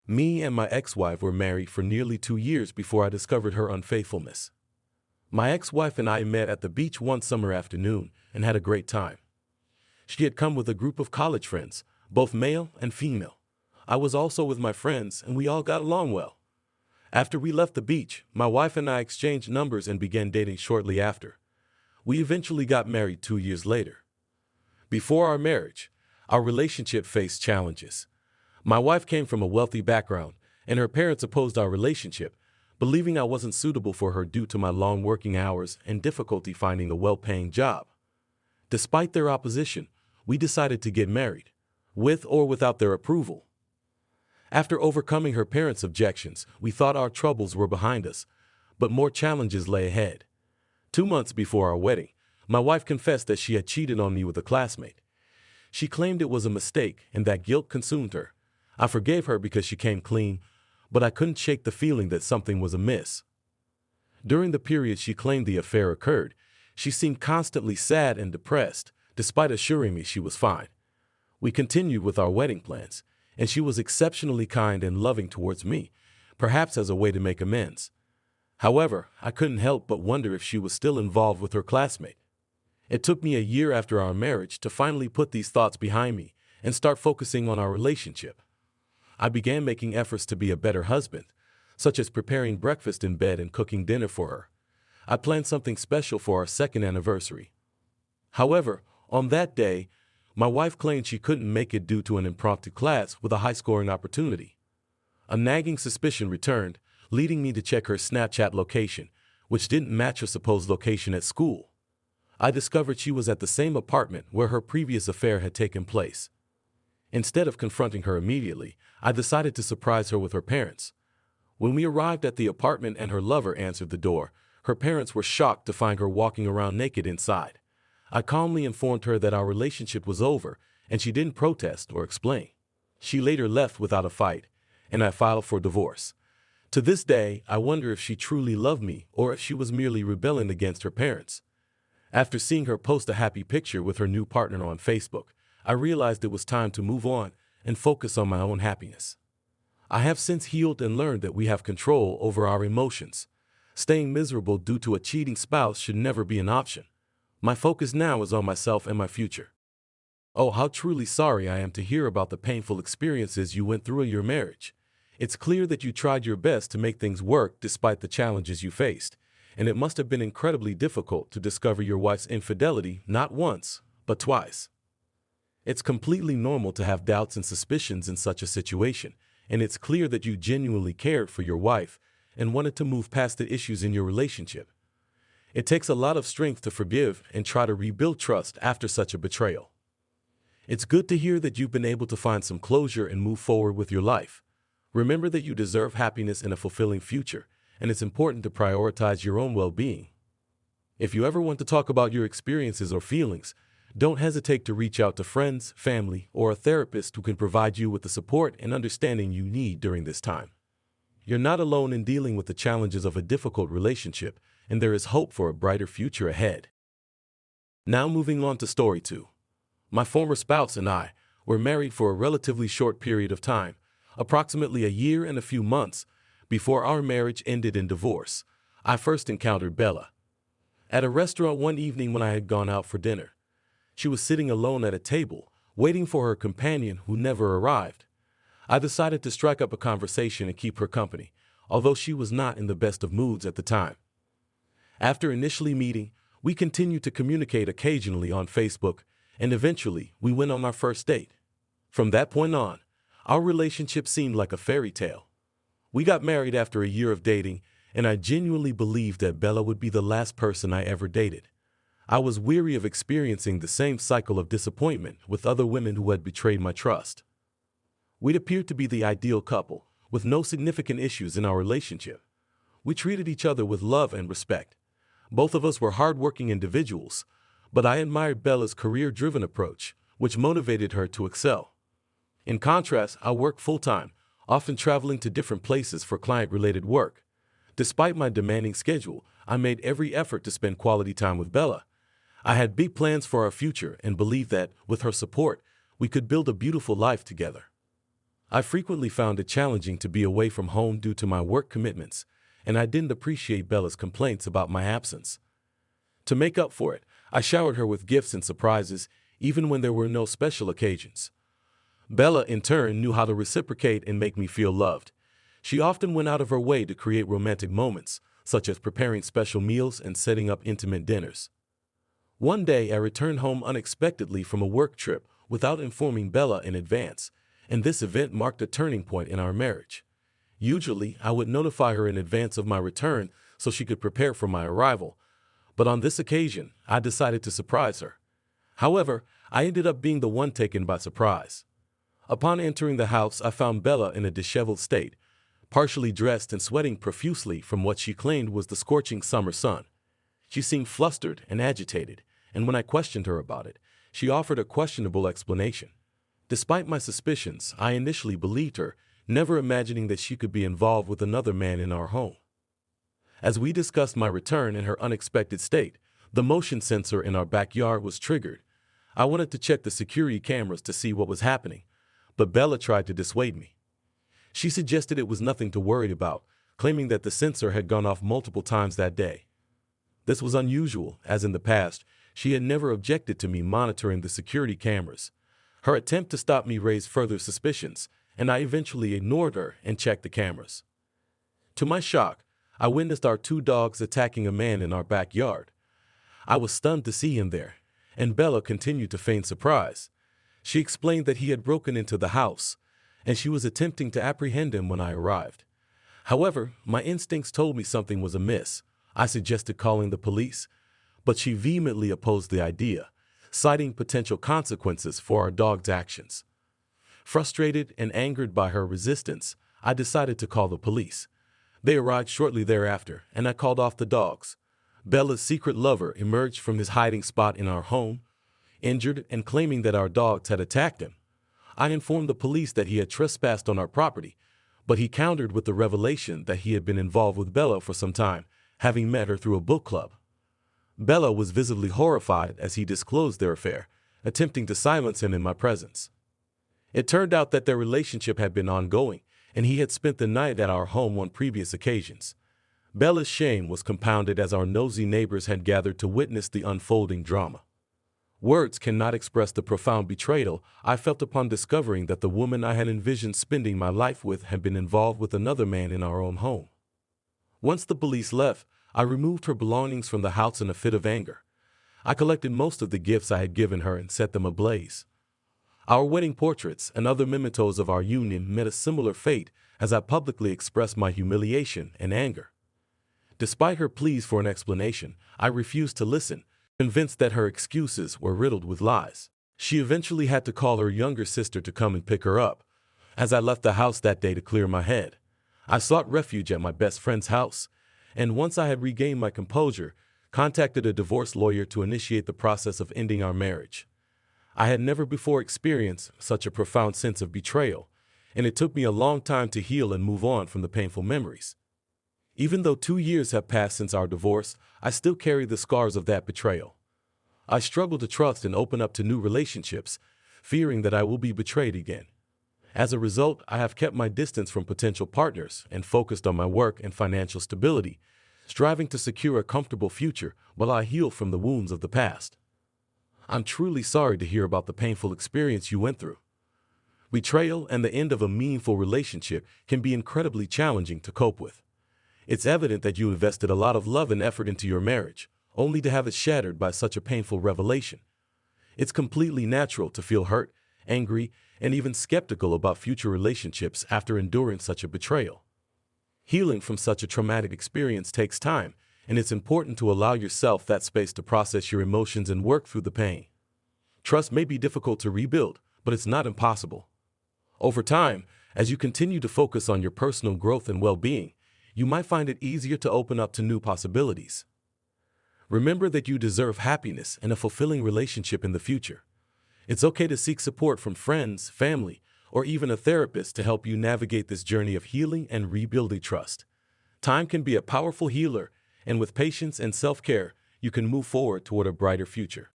Me and my ex-wife were married for nearly 2 years before I discovered her unfaithfulness. My ex-wife and I met at the beach one summer afternoon and had a great time. She had come with a group of college friends, both male and female. I was also with my friends, and we all got along well. After we left the beach, my wife and I exchanged numbers and began dating shortly after. We eventually got married 2 years later. Before our marriage, our relationship faced challenges. My wife came from a wealthy background, and her parents opposed our relationship, believing I wasn't suitable for her due to my long working hours and difficulty finding a well-paying job. Despite their opposition, we decided to get married, with or without their approval. After overcoming her parents' objections, we thought our troubles were behind us, but more challenges lay ahead. 2 months before our wedding, my wife confessed that she had cheated on me with a classmate. She claimed it was a mistake and that guilt consumed her. I forgave her because she came clean, but I couldn't shake the feeling that something was amiss. During the period she claimed the affair occurred, she seemed constantly sad and depressed, despite assuring me she was fine. We continued with our wedding plans, and she was exceptionally kind and loving towards me, perhaps as a way to make amends. However, I couldn't help but wonder if she was still involved with her classmate. It took me a year after our marriage to finally put these thoughts behind me and start focusing on our relationship. I began making efforts to be a better husband, such as preparing breakfast in bed and cooking dinner for her. I planned something special for our second anniversary. However, on that day, my wife claimed she couldn't make it due to an impromptu class with a high-scoring opportunity. A nagging suspicion returned, leading me to check her Snapchat location, which didn't match her supposed location at school. I discovered she was at the same apartment where her previous affair had taken place. Instead of confronting her immediately, I decided to surprise her with her parents. When we arrived at the apartment and her lover answered the door, her parents were shocked to find her walking around naked inside. I calmly informed her that our relationship was over, and she didn't protest or explain. She later left without a fight, and I filed for divorce. To this day, I wonder if she truly loved me or if she was merely rebelling against her parents. After seeing her post a happy picture with her new partner on Facebook, I realized it was time to move on and focus on my own happiness. I have since healed and learned that we have control over our emotions. Staying miserable due to a cheating spouse should never be an option. My focus now is on myself and my future. Oh, how truly sorry I am to hear about the painful experiences you went through in your marriage. It's clear that you tried your best to make things work despite the challenges you faced, and it must have been incredibly difficult to discover your wife's infidelity not once, but twice. It's completely normal to have doubts and suspicions in such a situation, and it's clear that you genuinely cared for your wife and wanted to move past the issues in your relationship. It takes a lot of strength to forgive and try to rebuild trust after such a betrayal. It's good to hear that you've been able to find some closure and move forward with your life. Remember that you deserve happiness and a fulfilling future, and it's important to prioritize your own well-being. If you ever want to talk about your experiences or feelings, don't hesitate to reach out to friends, family, or a therapist who can provide you with the support and understanding you need during this time. You're not alone in dealing with the challenges of a difficult relationship, and there is hope for a brighter future ahead. Now moving on to story 2. My former spouse and I were married for a relatively short period of time, approximately a year and a few months. Before our marriage ended in divorce, I first encountered Bella at a restaurant one evening when I had gone out for dinner. She was sitting alone at a table, waiting for her companion who never arrived. I decided to strike up a conversation and keep her company, although she was not in the best of moods at the time. After initially meeting, we continued to communicate occasionally on Facebook, and eventually we went on our first date. From that point on, our relationship seemed like a fairy tale. We got married after a year of dating, and I genuinely believed that Bella would be the last person I ever dated. I was weary of experiencing the same cycle of disappointment with other women who had betrayed my trust. We'd appeared to be the ideal couple, with no significant issues in our relationship. We treated each other with love and respect. Both of us were hardworking individuals, but I admired Bella's career-driven approach, which motivated her to excel. In contrast, I worked full-time, often traveling to different places for client-related work. Despite my demanding schedule, I made every effort to spend quality time with Bella. I had big plans for our future and believed that, with her support, we could build a beautiful life together. I frequently found it challenging to be away from home due to my work commitments, and I didn't appreciate Bella's complaints about my absence. To make up for it, I showered her with gifts and surprises, even when there were no special occasions. Bella, in turn, knew how to reciprocate and make me feel loved. She often went out of her way to create romantic moments, such as preparing special meals and setting up intimate dinners. One day, I returned home unexpectedly from a work trip without informing Bella in advance, and this event marked a turning point in our marriage. Usually, I would notify her in advance of my return so she could prepare for my arrival, but on this occasion, I decided to surprise her. However, I ended up being the one taken by surprise. Upon entering the house, I found Bella in a disheveled state, partially dressed and sweating profusely from what she claimed was the scorching summer sun. She seemed flustered and agitated, and when I questioned her about it, she offered a questionable explanation. Despite my suspicions, I initially believed her, never imagining that she could be involved with another man in our home. As we discussed my return and her unexpected state, the motion sensor in our backyard was triggered. I wanted to check the security cameras to see what was happening, but Bella tried to dissuade me. She suggested it was nothing to worry about, claiming that the sensor had gone off multiple times that day. This was unusual, as in the past, she had never objected to me monitoring the security cameras. Her attempt to stop me raised further suspicions, and I eventually ignored her and checked the cameras. To my shock, I witnessed our two dogs attacking a man in our backyard. I was stunned to see him there, and Bella continued to feign surprise. She explained that he had broken into the house, and she was attempting to apprehend him when I arrived. However, my instincts told me something was amiss. I suggested calling the police, but she vehemently opposed the idea, citing potential consequences for our dog's actions. Frustrated and angered by her resistance, I decided to call the police. They arrived shortly thereafter, and I called off the dogs. Bella's secret lover emerged from his hiding spot in our home, injured and claiming that our dogs had attacked him. I informed the police that he had trespassed on our property, but he countered with the revelation that he had been involved with Bella for some time, having met her through a book club. Bella was visibly horrified as he disclosed their affair, attempting to silence him in my presence. It turned out that their relationship had been ongoing, and he had spent the night at our home on previous occasions. Bella's shame was compounded as our nosy neighbors had gathered to witness the unfolding drama. Words cannot express the profound betrayal I felt upon discovering that the woman I had envisioned spending my life with had been involved with another man in our own home. Once the police left, I removed her belongings from the house in a fit of anger. I collected most of the gifts I had given her and set them ablaze. Our wedding portraits and other mementos of our union met a similar fate as I publicly expressed my humiliation and anger. Despite her pleas for an explanation, I refused to listen, convinced that her excuses were riddled with lies. She eventually had to call her younger sister to come and pick her up. As I left the house that day to clear my head, I sought refuge at my best friend's house, and once I had regained my composure, contacted a divorce lawyer to initiate the process of ending our marriage. I had never before experienced such a profound sense of betrayal, and it took me a long time to heal and move on from the painful memories. Even though 2 years have passed since our divorce, I still carry the scars of that betrayal. I struggle to trust and open up to new relationships, fearing that I will be betrayed again. As a result, I have kept my distance from potential partners and focused on my work and financial stability, striving to secure a comfortable future while I heal from the wounds of the past. I'm truly sorry to hear about the painful experience you went through. Betrayal and the end of a meaningful relationship can be incredibly challenging to cope with. It's evident that you invested a lot of love and effort into your marriage, only to have it shattered by such a painful revelation. It's completely natural to feel hurt, angry, and even skeptical about future relationships after enduring such a betrayal. Healing from such a traumatic experience takes time, and it's important to allow yourself that space to process your emotions and work through the pain. Trust may be difficult to rebuild, but it's not impossible. Over time, as you continue to focus on your personal growth and well-being, you might find it easier to open up to new possibilities. Remember that you deserve happiness and a fulfilling relationship in the future. It's okay to seek support from friends, family, or even a therapist to help you navigate this journey of healing and rebuilding trust. Time can be a powerful healer, and with patience and self-care, you can move forward toward a brighter future.